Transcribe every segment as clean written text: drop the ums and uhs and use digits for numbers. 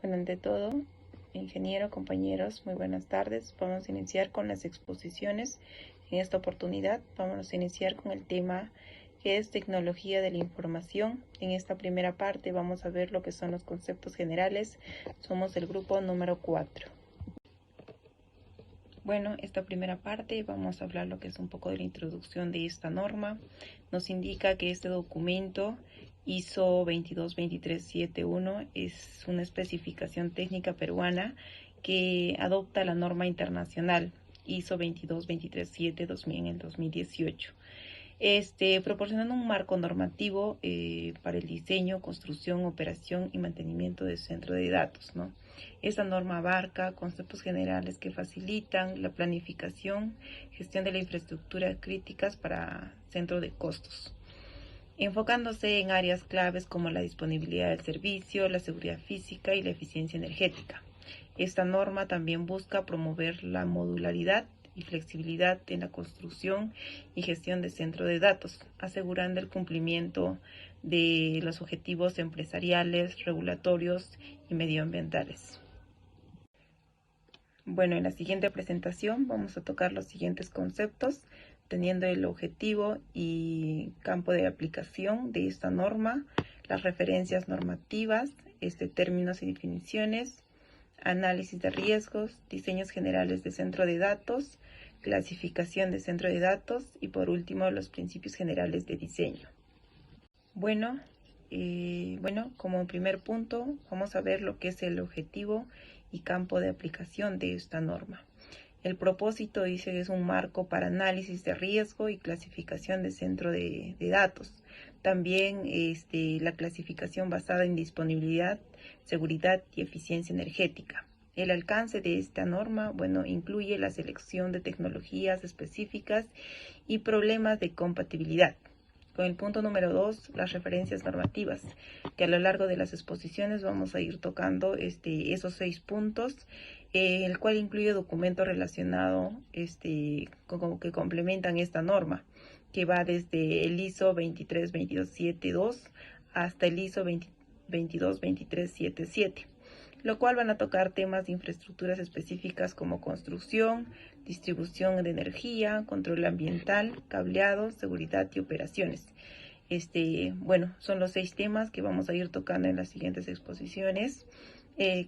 Bueno, ante todo, ingeniero, compañeros, muy buenas tardes. Vamos a iniciar con las exposiciones. En esta oportunidad vamos a iniciar con el tema que es tecnología de la información. En esta primera parte vamos a ver lo que son los conceptos generales. Somos el grupo número 4. Bueno, esta primera parte vamos a hablar lo que es un poco de la introducción de esta norma. Nos indica que este documento ISO 2223771 es una especificación técnica peruana que adopta la norma internacional ISO 22237 en el 2018. Proporcionando un marco normativo para el diseño, construcción, operación y mantenimiento del centro de datos, ¿no? Esta norma abarca conceptos generales que facilitan la planificación, gestión de la infraestructura críticas para centro de costos, enfocándose en áreas claves como la disponibilidad del servicio, la seguridad física y la eficiencia energética. Esta norma también busca promover la modularidad y flexibilidad en la construcción y gestión de centro de datos, asegurando el cumplimiento de los objetivos empresariales, regulatorios y medioambientales. Bueno, en la siguiente presentación vamos a tocar los siguientes conceptos, teniendo el objetivo y campo de aplicación de esta norma, las referencias normativas, términos y definiciones, análisis de riesgos, diseños generales de centro de datos, clasificación de centro de datos y por último los principios generales de diseño. Bueno, como primer punto vamos a ver lo que es el objetivo y campo de aplicación de esta norma. El propósito dice que es un marco para análisis de riesgo y clasificación de centro de datos. También la clasificación basada en disponibilidad, seguridad y eficiencia energética. El alcance de esta norma, incluye la selección de tecnologías específicas y problemas de compatibilidad. Con el punto número 2, las referencias normativas, que a lo largo de las exposiciones vamos a ir tocando esos 6 puntos, el cual incluye documentos relacionados que complementan esta norma, que va desde el ISO 23227.2 hasta el ISO 2222377, lo cual van a tocar temas de infraestructuras específicas como construcción, distribución de energía, control ambiental, cableado, seguridad y operaciones. Son los 6 temas que vamos a ir tocando en las siguientes exposiciones,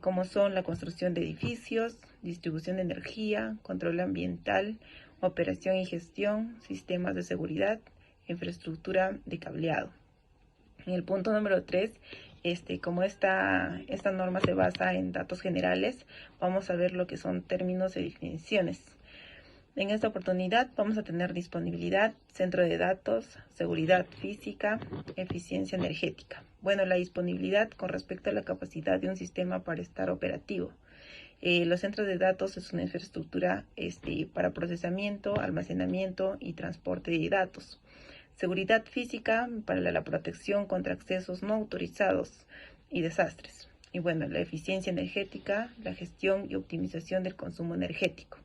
como son la construcción de edificios, distribución de energía, control ambiental, operación y gestión, sistemas de seguridad, infraestructura de cableado. En el punto número 3, como esta norma se basa en datos generales, vamos a ver lo que son términos y definiciones. En esta oportunidad vamos a tener disponibilidad, centro de datos, seguridad física, eficiencia energética. La disponibilidad con respecto a la capacidad de un sistema para estar operativo. Los centros de datos es una infraestructura para procesamiento, almacenamiento y transporte de datos. Seguridad física para la protección contra accesos no autorizados y desastres. Y la eficiencia energética, la gestión y optimización del consumo energético.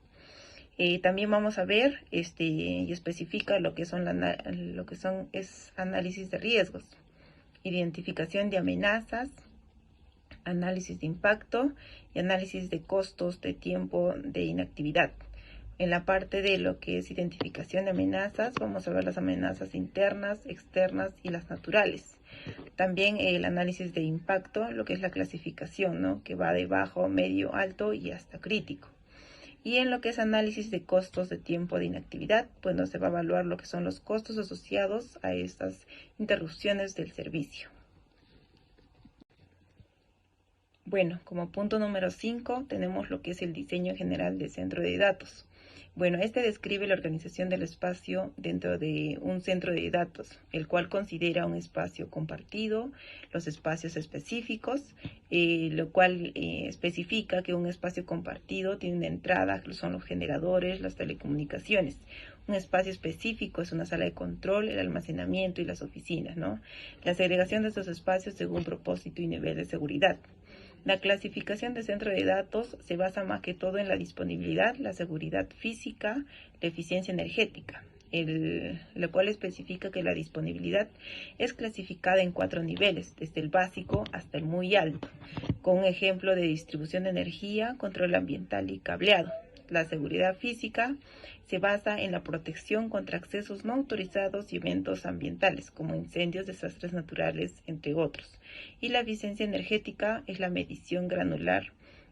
También vamos a ver y especifica lo que son es análisis de riesgos, identificación de amenazas, análisis de impacto y análisis de costos de tiempo de inactividad. En la parte de lo que es identificación de amenazas, vamos a ver las amenazas internas, externas y las naturales. También el análisis de impacto, lo que es la clasificación, ¿no? Que va de bajo, medio, alto y hasta crítico. Y en lo que es análisis de costos de tiempo de inactividad, se va a evaluar lo que son los costos asociados a estas interrupciones del servicio. Como punto número 5 tenemos lo que es el diseño general de centro de datos. Describe la organización del espacio dentro de un centro de datos, el cual considera un espacio compartido, los espacios específicos, lo cual especifica que un espacio compartido tiene una entrada, que son los generadores, las telecomunicaciones. Un espacio específico es una sala de control, el almacenamiento y las oficinas, ¿no? La segregación de estos espacios según propósito y nivel de seguridad. La clasificación de centro de datos se basa más que todo en la disponibilidad, la seguridad física, la eficiencia energética. lo cual especifica que la disponibilidad es clasificada en 4 niveles, desde el básico hasta el muy alto, con un ejemplo de distribución de energía, control ambiental y cableado. La seguridad física se basa en la protección contra accesos no autorizados y eventos ambientales, como incendios, desastres naturales, entre otros. Y la eficiencia energética es la medición granular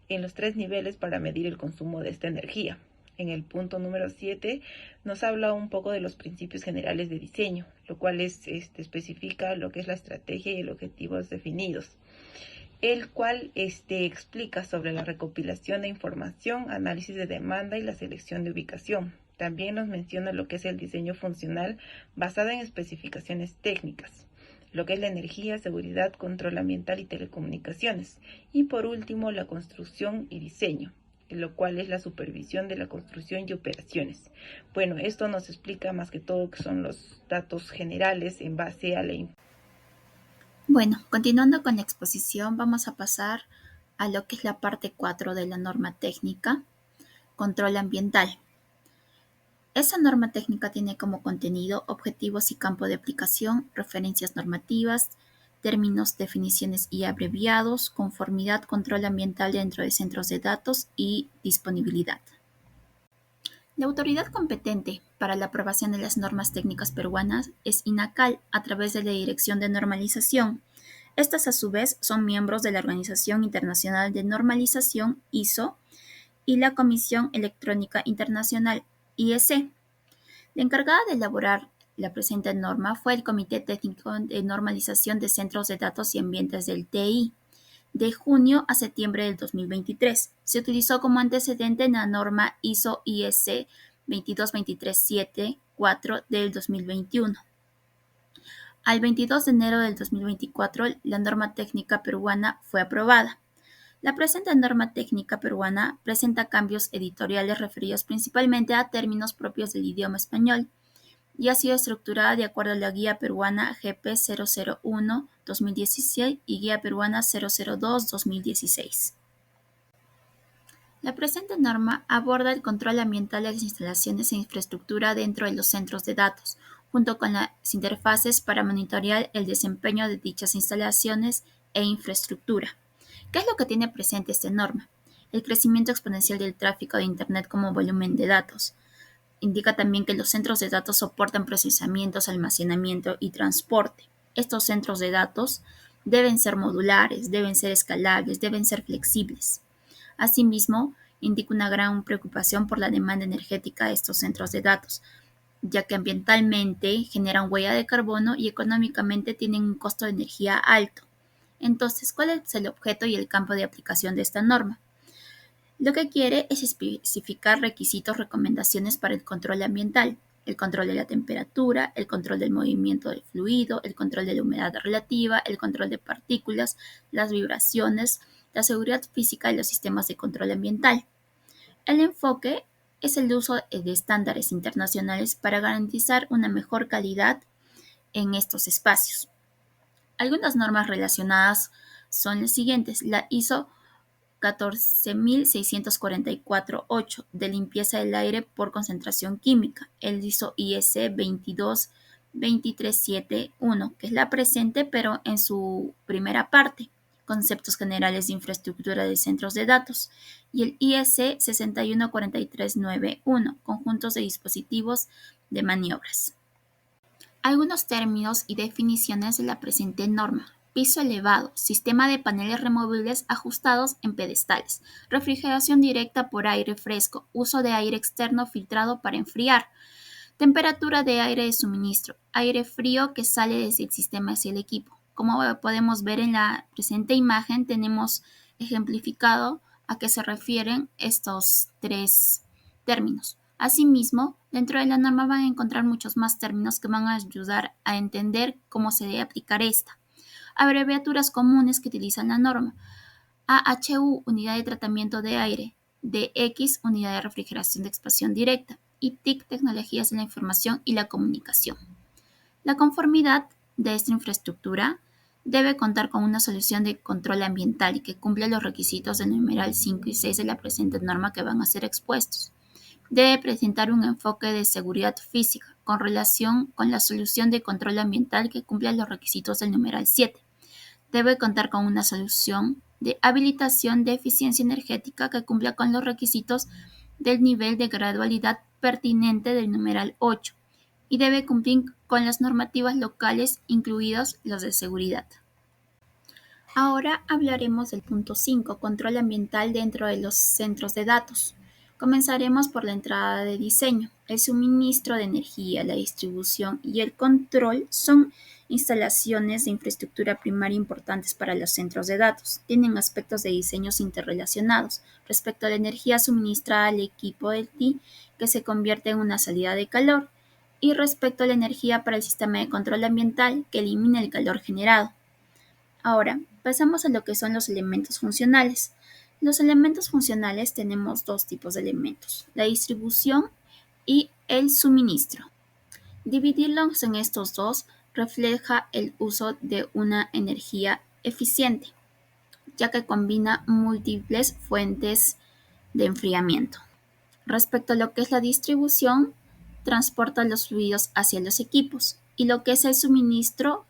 en los 3 niveles para medir el consumo de esta energía. En el punto número 7 nos habla un poco de los principios generales de diseño, lo cual especifica lo que es la estrategia y los objetivos definidos, el cual explica sobre la recopilación de información, análisis de demanda y la selección de ubicación. También nos menciona lo que es el diseño funcional basado en especificaciones técnicas, lo que es la energía, seguridad, control ambiental y telecomunicaciones. Y por último, la construcción y diseño, lo cual es la supervisión de la construcción y operaciones. Bueno, esto nos explica más que todo que son los datos generales en base a la información. Bueno, continuando con la exposición, vamos a pasar a lo que es la parte 4 de la norma técnica, control ambiental. Esa norma técnica tiene como contenido objetivos y campo de aplicación, referencias normativas, términos, definiciones y abreviados, conformidad, control ambiental dentro de centros de datos y disponibilidad. La autoridad competente para la aprobación de las normas técnicas peruanas es INACAL a través de la Dirección de Normalización. Estas a su vez son miembros de la Organización Internacional de Normalización (ISO) y la Comisión Electrónica Internacional (IEC). La encargada de elaborar la presente norma fue el Comité Técnico de Normalización de Centros de Datos y Ambientes del TI, de junio a septiembre del 2023. Se utilizó como antecedente la norma ISO/IEC 22237-4 del 2021. Al 22 de enero del 2024, la norma técnica peruana fue aprobada. La presente norma técnica peruana presenta cambios editoriales referidos principalmente a términos propios del idioma español y ha sido estructurada de acuerdo a la Guía Peruana GP 001-2016 y Guía Peruana 002-2016. La presente norma aborda el control ambiental de las instalaciones e infraestructura dentro de los centros de datos, junto con las interfaces para monitorear el desempeño de dichas instalaciones e infraestructura. ¿Qué es lo que tiene presente esta norma? El crecimiento exponencial del tráfico de Internet como volumen de datos. Indica también que los centros de datos soportan procesamientos, almacenamiento y transporte. Estos centros de datos deben ser modulares, deben ser escalables, deben ser flexibles. Asimismo, indica una gran preocupación por la demanda energética de estos centros de datos, ya que ambientalmente generan huella de carbono y económicamente tienen un costo de energía alto. Entonces, ¿cuál es el objeto y el campo de aplicación de esta norma? Lo que quiere es especificar requisitos, recomendaciones para el control ambiental, el control de la temperatura, el control del movimiento del fluido, el control de la humedad relativa, el control de partículas, las vibraciones, la seguridad física y los sistemas de control ambiental. El enfoque es el uso de estándares internacionales para garantizar una mejor calidad en estos espacios. Algunas normas relacionadas son las siguientes: la ISO 14644-8 de limpieza del aire por concentración química, el ISO/IEC 22237-1, que es la presente pero en su primera parte, conceptos generales de infraestructura de centros de datos, y el IEC 61439-1, conjuntos de dispositivos de maniobras. Algunos términos y definiciones de la presente norma: piso elevado, sistema de paneles removibles ajustados en pedestales, refrigeración directa por aire fresco, uso de aire externo filtrado para enfriar, temperatura de aire de suministro, aire frío que sale desde el sistema hacia el equipo. Como podemos ver en la presente imagen, tenemos ejemplificado a qué se refieren estos tres términos. Asimismo, dentro de la norma van a encontrar muchos más términos que van a ayudar a entender cómo se debe aplicar esta. Abreviaturas comunes que utilizan la norma: AHU, unidad de tratamiento de aire; DX, unidad de refrigeración de expansión directa; y TIC, tecnologías de la información y la comunicación. La conformidad de esta infraestructura debe contar con una solución de control ambiental y que cumpla los requisitos del numeral 5 y 6 de la presente norma que van a ser expuestos. Debe presentar un enfoque de seguridad física con relación con la solución de control ambiental que cumpla los requisitos del numeral 7. Debe contar con una solución de habilitación de eficiencia energética que cumpla con los requisitos del nivel de gradualidad pertinente del numeral 8 y debe cumplir con las normativas locales, incluidos los de seguridad. Ahora hablaremos del punto 5, control ambiental dentro de los centros de datos. Comenzaremos por la entrada de diseño. El suministro de energía, la distribución y el control son instalaciones de infraestructura primaria importantes para los centros de datos. Tienen aspectos de diseños interrelacionados. Respecto a la energía suministrada al equipo del TI, que se convierte en una salida de calor, y respecto a la energía para el sistema de control ambiental, que elimina el calor generado. Ahora, pasamos a lo que son los elementos funcionales. Los elementos funcionales tenemos dos tipos de elementos, la distribución y el suministro. Dividirlos en estos dos refleja el uso de una energía eficiente, ya que combina múltiples fuentes de enfriamiento. Respecto a lo que es la distribución, transporta los fluidos hacia los equipos y lo que es el suministro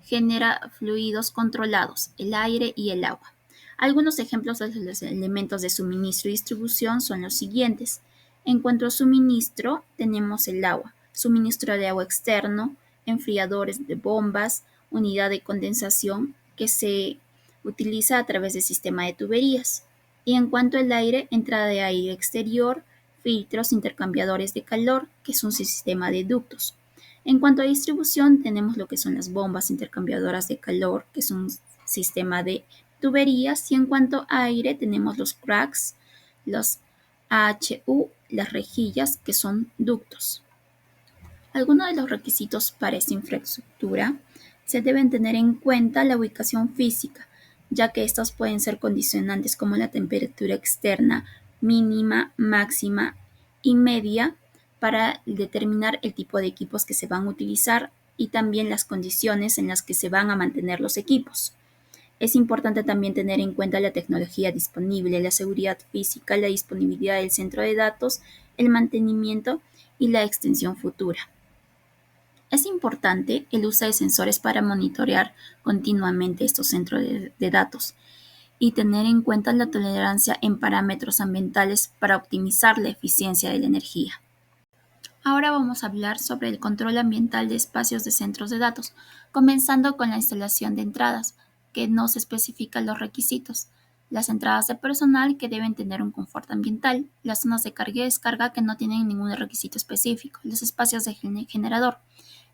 genera fluidos controlados, el aire y el agua. Algunos ejemplos de los elementos de suministro y distribución son los siguientes. En cuanto a suministro, tenemos el agua, suministro de agua externo, enfriadores de bombas, unidad de condensación que se utiliza a través del sistema de tuberías. Y en cuanto al aire, entrada de aire exterior, filtros, intercambiadores de calor, que es un sistema de ductos. En cuanto a distribución, tenemos lo que son las bombas intercambiadoras de calor, que es un sistema de tuberías, y en cuanto a aire, tenemos los cracks, los AHU, las rejillas, que son ductos. Algunos de los requisitos para esta infraestructura se deben tener en cuenta la ubicación física, ya que estos pueden ser condicionantes como la temperatura externa mínima, máxima y media para determinar el tipo de equipos que se van a utilizar y también las condiciones en las que se van a mantener los equipos. Es importante también tener en cuenta la tecnología disponible, la seguridad física, la disponibilidad del centro de datos, el mantenimiento y la extensión futura. Es importante el uso de sensores para monitorear continuamente estos centros de datos y tener en cuenta la tolerancia en parámetros ambientales para optimizar la eficiencia de la energía. Ahora vamos a hablar sobre el control ambiental de espacios de centros de datos, comenzando con la instalación de entradas, que no se especifican los requisitos. Las entradas de personal que deben tener un confort ambiental, las zonas de carga y descarga que no tienen ningún requisito específico, los espacios de generador.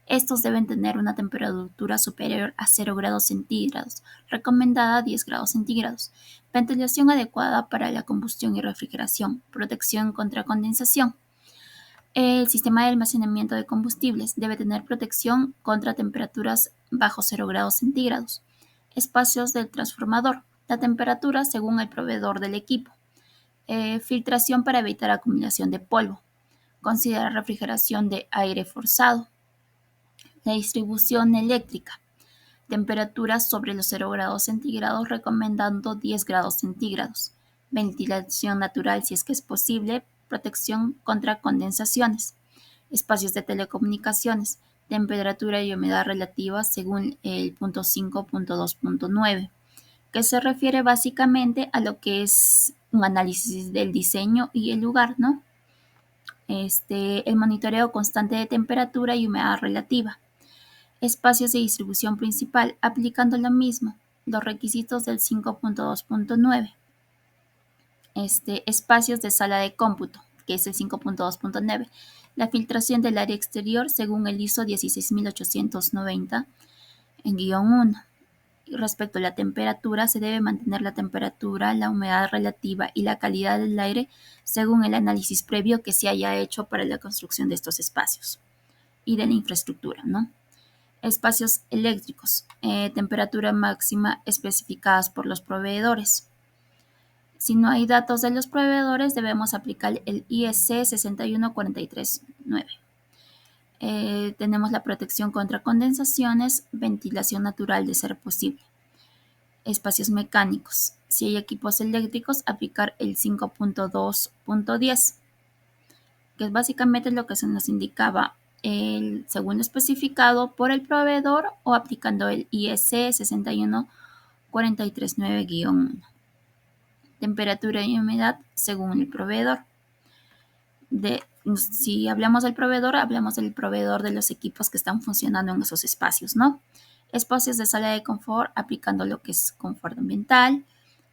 Estos deben tener una temperatura superior a 0 grados centígrados, recomendada a 10 grados centígrados, ventilación adecuada para la combustión y refrigeración, protección contra condensación. El sistema de almacenamiento de combustibles debe tener protección contra temperaturas bajo 0 grados centígrados. Espacios del transformador, la temperatura según el proveedor del equipo. Filtración para evitar acumulación de polvo. Considera refrigeración de aire forzado. La distribución eléctrica. Temperaturas sobre los 0 grados centígrados recomendando 10 grados centígrados. Ventilación natural si es que es posible. Protección contra condensaciones. Espacios de telecomunicaciones. Temperatura y humedad relativa según el punto 5.2.9, que se refiere básicamente a lo que es un análisis del diseño y el lugar, ¿no? El monitoreo constante de temperatura y humedad relativa. Espacios de distribución principal, aplicando lo mismo, los requisitos del 5.2.9. Espacios de sala de cómputo, que es el 5.2.9. La filtración del área exterior según el ISO 16890-1. Respecto a la temperatura, se debe mantener la temperatura, la humedad relativa y la calidad del aire según el análisis previo que se haya hecho para la construcción de estos espacios y de la infraestructura, ¿no? Espacios eléctricos, temperatura máxima especificadas por los proveedores. Si no hay datos de los proveedores, debemos aplicar el IEC 61439. Tenemos la protección contra condensaciones, ventilación natural de ser posible. Espacios mecánicos. Si hay equipos eléctricos, aplicar el 5.2.10. que es básicamente lo que se nos indicaba según especificado por el proveedor o aplicando el IEC 61439-1. Temperatura y humedad según el proveedor. Si hablamos del proveedor de los equipos que están funcionando en esos espacios, ¿no? Espacios de sala de confort, aplicando lo que es confort ambiental.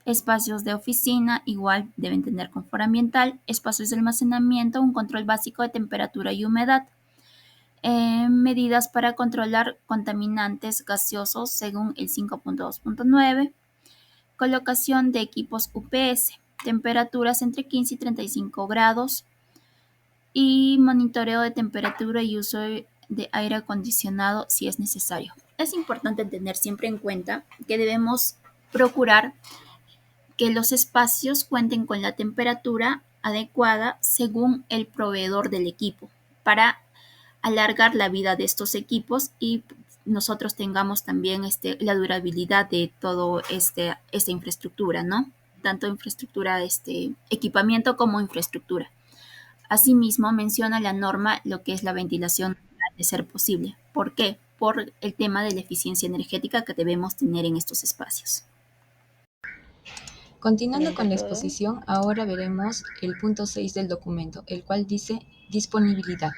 Espacios de oficina, igual deben tener confort ambiental. Espacios de almacenamiento, un control básico de temperatura y humedad. Medidas para controlar contaminantes gaseosos según el 5.2.9. Colocación de equipos UPS. Temperaturas entre 15 y 35 grados. Y monitoreo de temperatura y uso de aire acondicionado si es necesario. Es importante tener siempre en cuenta que debemos procurar que los espacios cuenten con la temperatura adecuada según el proveedor del equipo para alargar la vida de estos equipos y nosotros tengamos también la durabilidad de todo esta infraestructura, ¿no? Tanto infraestructura, equipamiento como infraestructura. Asimismo, menciona la norma lo que es la ventilación de ser posible. ¿Por qué? Por el tema de la eficiencia energética que debemos tener en estos espacios. Continuando con la exposición, ahora veremos el punto 6 del documento, el cual dice disponibilidad.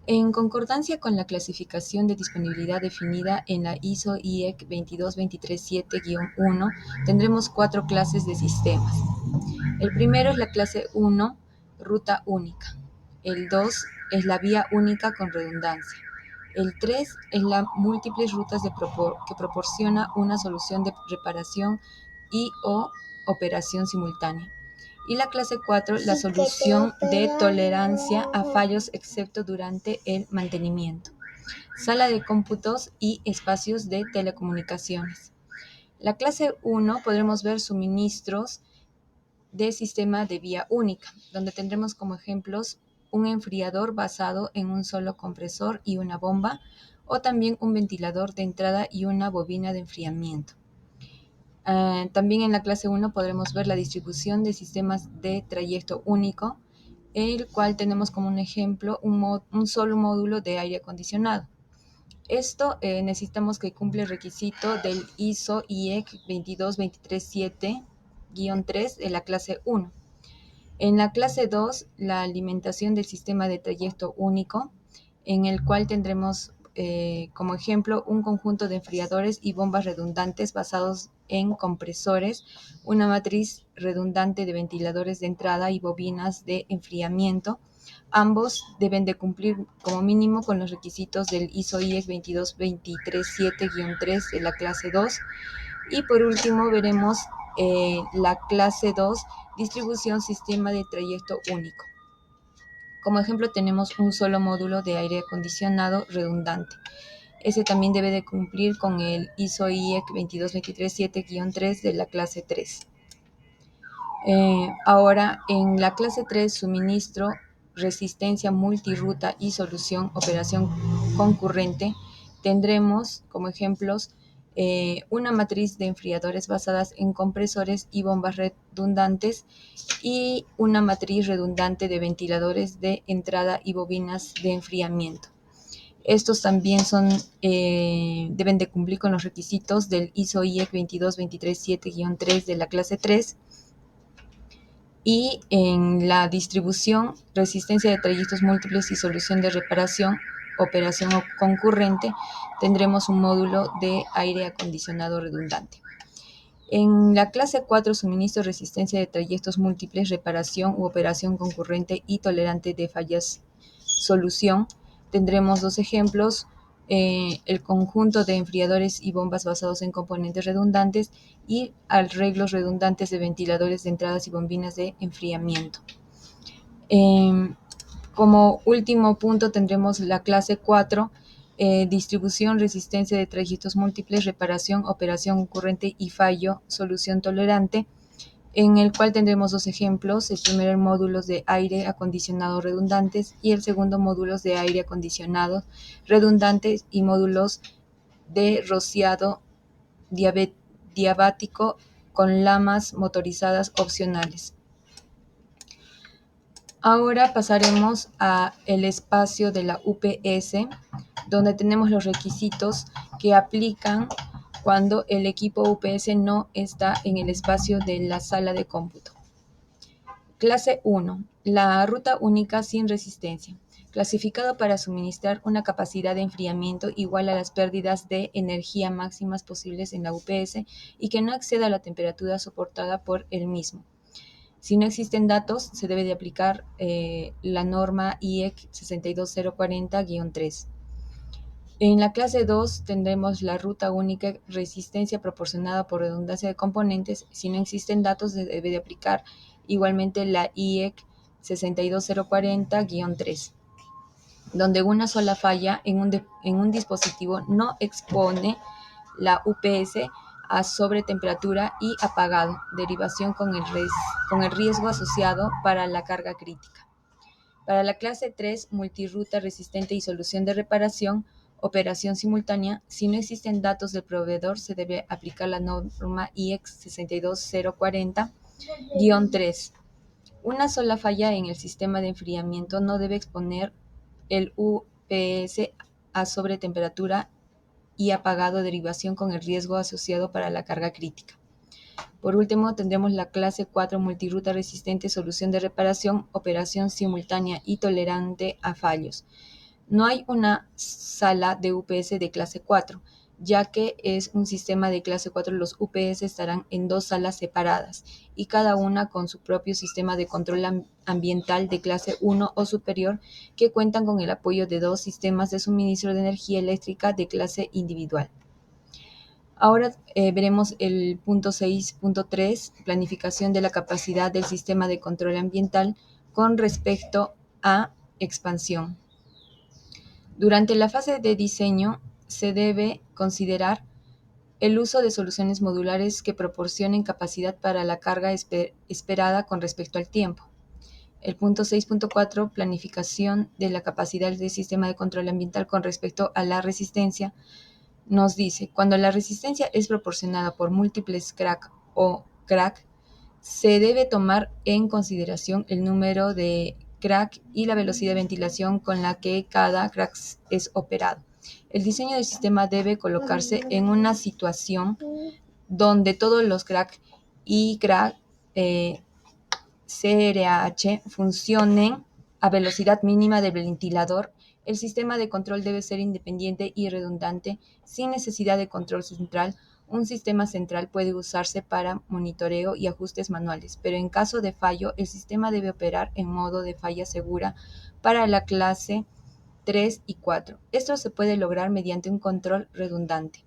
En concordancia con la clasificación de disponibilidad definida en la ISO IEC 22237-1, tendremos 4 clases de sistemas. El primero es la clase 1, ruta única. El 2 es la vía única con redundancia. El 3 es la múltiples rutas que proporciona una solución de reparación y o operación simultánea. Y la clase 4, la solución de tolerancia a fallos excepto durante el mantenimiento. Sala de cómputos y espacios de telecomunicaciones. La clase 1 podremos ver suministros de sistema de vía única, donde tendremos como ejemplos un enfriador basado en un solo compresor y una bomba, o también un ventilador de entrada y una bobina de enfriamiento. También en la clase 1 podremos ver la distribución de sistemas de trayecto único, el cual tenemos como un ejemplo un solo módulo de aire acondicionado. Esto necesitamos que cumpla el requisito del ISO IEC 22237-3 de la clase 1. En la clase 2, la alimentación del sistema de trayecto único, en el cual tendremos como ejemplo un conjunto de enfriadores y bombas redundantes basados en compresores, una matriz redundante de ventiladores de entrada y bobinas de enfriamiento. Ambos deben de cumplir como mínimo con los requisitos del ISO IEC 22237-3 de la clase 2. Y por último veremos la clase 2, distribución sistema de trayecto único. Como ejemplo tenemos un solo módulo de aire acondicionado redundante. Ese también debe de cumplir con el ISO IEC 22237-3 de la clase 3. Ahora, en la clase 3, suministro, resistencia multiruta y solución, operación concurrente, tendremos como ejemplos una matriz de enfriadores basadas en compresores y bombas redundantes y una matriz redundante de ventiladores de entrada y bobinas de enfriamiento. Estos también deben de cumplir con los requisitos del ISO IEC 22237-3 de la clase 3. Y en la distribución, resistencia de trayectos múltiples y solución de reparación, operación concurrente, tendremos un módulo de aire acondicionado redundante. En la clase 4, suministro, resistencia de trayectos múltiples, reparación u operación concurrente y tolerante de fallas, solución, tendremos dos ejemplos, el conjunto de enfriadores y bombas basados en componentes redundantes y arreglos redundantes de ventiladores de entradas y bobinas de enfriamiento. Como último punto tendremos la clase 4, distribución, resistencia de trayectos múltiples, reparación, operación concurrente y fallo, solución tolerante, en el cual tendremos dos ejemplos, el primero módulos de aire acondicionado redundantes y el segundo módulos de aire acondicionado redundantes y módulos de rociado diabático con lamas motorizadas opcionales. Ahora pasaremos a el espacio de la UPS, donde tenemos los requisitos que aplican cuando el equipo UPS no está en el espacio de la sala de cómputo. Clase 1. La ruta única sin resistencia. Clasificado para suministrar una capacidad de enfriamiento igual a las pérdidas de energía máximas posibles en la UPS y que no exceda la temperatura soportada por el mismo. Si no existen datos, se debe de aplicar la norma IEC 62040-3. En la clase 2 tendremos la ruta única resistencia proporcionada por redundancia de componentes. Si no existen datos, se debe de aplicar igualmente la IEC 62040-3, donde una sola falla en un dispositivo no expone la UPS a sobretemperatura y apagado, derivación con el riesgo asociado para la carga crítica. Para la clase 3, multirruta resistente y solución de reparación, operación simultánea, si no existen datos del proveedor, se debe aplicar la norma IEC 62040-3. Una sola falla en el sistema de enfriamiento no debe exponer el UPS a sobretemperatura y apagado, derivación con el riesgo asociado para la carga crítica. Por último, tendremos la clase 4, multirruta resistente, solución de reparación, operación simultánea y tolerante a fallos. No hay una sala de UPS de clase 4, ya que es un sistema de clase 4, los UPS estarán en dos salas separadas y cada una con su propio sistema de control ambiental de clase 1 o superior que cuentan con el apoyo de dos sistemas de suministro de energía eléctrica de clase individual. Ahora veremos el punto 6.3, planificación de la capacidad del sistema de control ambiental con respecto a expansión. Durante la fase de diseño se debe considerar el uso de soluciones modulares que proporcionen capacidad para la carga esperada con respecto al tiempo. El punto 6.4, planificación de la capacidad del sistema de control ambiental con respecto a la resistencia, nos dice, cuando la resistencia es proporcionada por múltiples crack o crack, se debe tomar en consideración el número de crack y la velocidad de ventilación con la que cada crack es operado. El diseño del sistema debe colocarse en una situación donde todos los crack y crack CRH funcionen a velocidad mínima del ventilador. El sistema de control debe ser independiente y redundante, sin necesidad de control central. Un sistema central puede usarse para monitoreo y ajustes manuales, pero en caso de fallo, el sistema debe operar en modo de falla segura para la clase 3 y 4. Esto se puede lograr mediante un control redundante.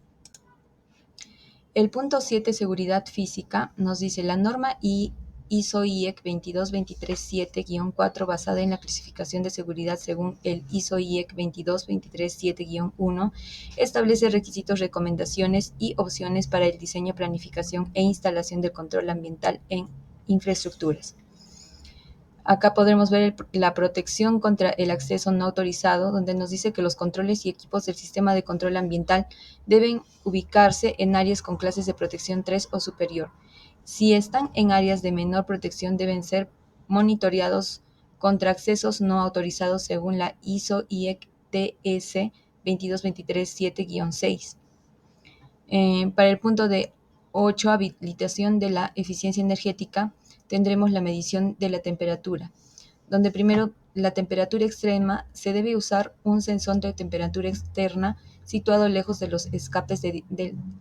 El punto 7, seguridad física, nos dice la norma ISO IEC 22237-4, basada en la clasificación de seguridad según el ISO IEC 22237-1, establece requisitos, recomendaciones y opciones para el diseño, planificación e instalación del control ambiental en infraestructuras. Acá podremos ver la protección contra el acceso no autorizado, donde nos dice que los controles y equipos del sistema de control ambiental deben ubicarse en áreas con clases de protección 3 o superior. Si están en áreas de menor protección, deben ser monitoreados contra accesos no autorizados según la ISO IEC TS 22237-6. Para el punto de 8, habilitación de la eficiencia energética, tendremos la medición de la temperatura, donde primero la temperatura extrema se debe usar un sensor de temperatura externa situado lejos de los escapes de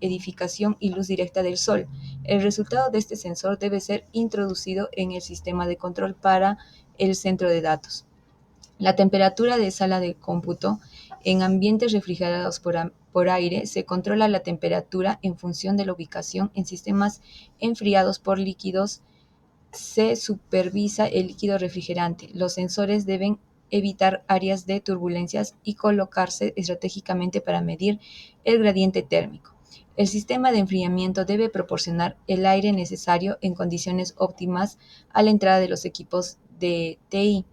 edificación y luz directa del sol. El resultado de este sensor debe ser introducido en el sistema de control para el centro de datos. La temperatura de sala de cómputo en ambientes refrigerados por aire se controla la temperatura en función de la ubicación. En sistemas enfriados por líquidos se supervisa el líquido refrigerante. Los sensores deben evitar áreas de turbulencias y colocarse estratégicamente para medir el gradiente térmico. El sistema de enfriamiento debe proporcionar el aire necesario en condiciones óptimas a la entrada de los equipos de TI.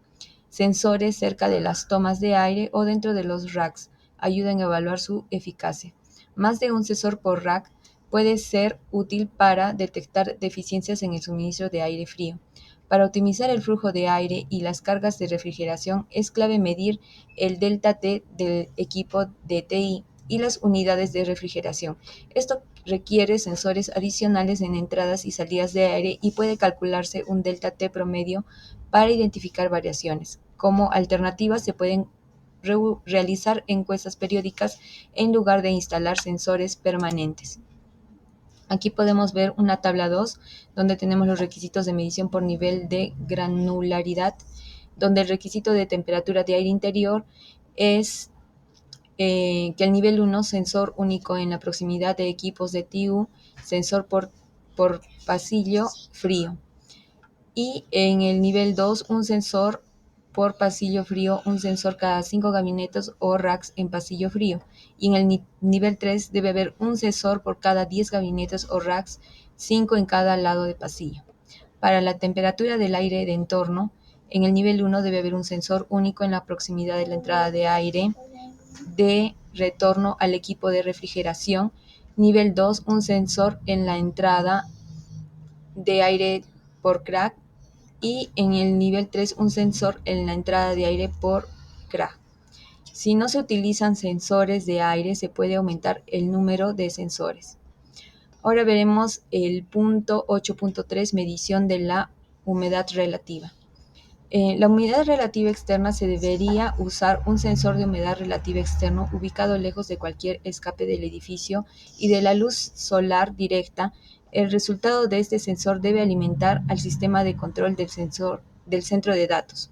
Sensores cerca de las tomas de aire o dentro de los racks ayudan a evaluar su eficacia. Más de un sensor por rack puede ser útil para detectar deficiencias en el suministro de aire frío. Para optimizar el flujo de aire y las cargas de refrigeración es clave medir el delta T del equipo de TI y las unidades de refrigeración. Esto requiere sensores adicionales en entradas y salidas de aire y puede calcularse un delta T promedio para identificar variaciones. Como alternativa se pueden realizar encuestas periódicas en lugar de instalar sensores permanentes. Aquí podemos ver una tabla 2, donde tenemos los requisitos de medición por nivel de granularidad, donde el requisito de temperatura de aire interior es que el nivel 1, sensor único en la proximidad de equipos de TU, sensor por pasillo frío. Y en el nivel 2, un sensor por pasillo frío, un sensor cada 5 gabinetes o racks en pasillo frío. Y en el nivel 3 debe haber un sensor por cada 10 gabinetes o racks, 5 en cada lado de pasillo. Para la temperatura del aire de entorno, en el nivel 1 debe haber un sensor único en la proximidad de la entrada de aire de retorno al equipo de refrigeración. Nivel 2, un sensor en la entrada de aire por crack, y en el nivel 3 un sensor en la entrada de aire por crack. Si no se utilizan sensores de aire, se puede aumentar el número de sensores. Ahora veremos el punto 8.3, medición de la humedad relativa. La humedad relativa externa se debería usar un sensor de humedad relativa externo ubicado lejos de cualquier escape del edificio y de la luz solar directa. El resultado de este sensor debe alimentar al sistema de control del centro de datos.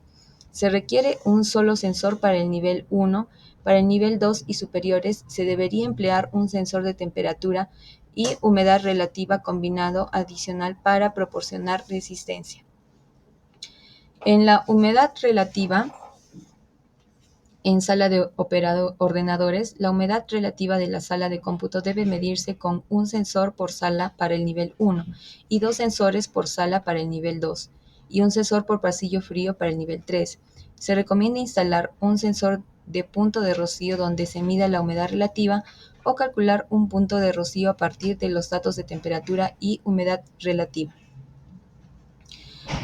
Se requiere un solo sensor para el nivel 1. Para el nivel 2 y superiores se debería emplear un sensor de temperatura y humedad relativa combinado adicional para proporcionar resistencia. En la humedad relativa, en sala de ordenadores, la humedad relativa de la sala de cómputo debe medirse con un sensor por sala para el nivel 1 y 2 sensores por sala para el nivel 2 y un sensor por pasillo frío para el nivel 3. Se recomienda instalar un sensor de punto de rocío donde se mida la humedad relativa o calcular un punto de rocío a partir de los datos de temperatura y humedad relativa.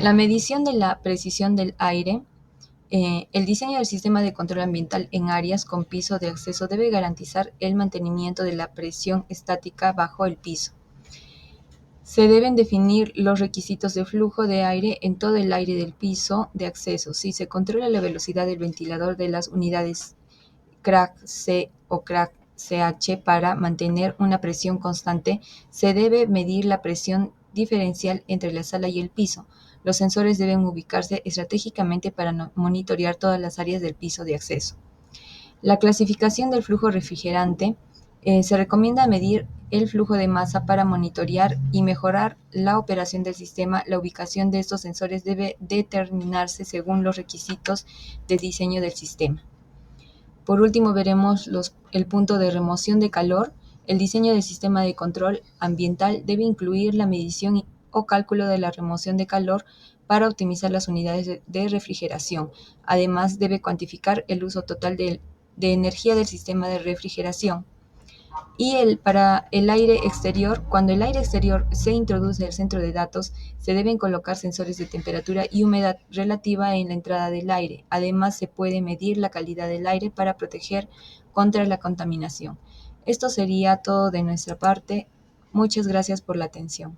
La medición de la precisión del aire. El diseño del sistema de control ambiental en áreas con piso de acceso debe garantizar el mantenimiento de la presión estática bajo el piso. Se deben definir los requisitos de flujo de aire en todo el aire del piso de acceso. Si se controla la velocidad del ventilador de las unidades crack C o crack CH para mantener una presión constante, se debe medir la presión diferencial entre la sala y el piso. Los sensores deben ubicarse estratégicamente para monitorear todas las áreas del piso de acceso. La clasificación del flujo refrigerante. Se recomienda medir el flujo de masa para monitorear y mejorar la operación del sistema. La ubicación de estos sensores debe determinarse según los requisitos de diseño del sistema. Por último, veremos el punto de remoción de calor. El diseño del sistema de control ambiental debe incluir la medición o cálculo de la remoción de calor para optimizar las unidades de refrigeración. Además, debe cuantificar el uso total de energía del sistema de refrigeración. Y para el aire exterior, cuando el aire exterior se introduce al centro de datos, se deben colocar sensores de temperatura y humedad relativa en la entrada del aire. Además, se puede medir la calidad del aire para proteger contra la contaminación. Esto sería todo de nuestra parte. Muchas gracias por la atención.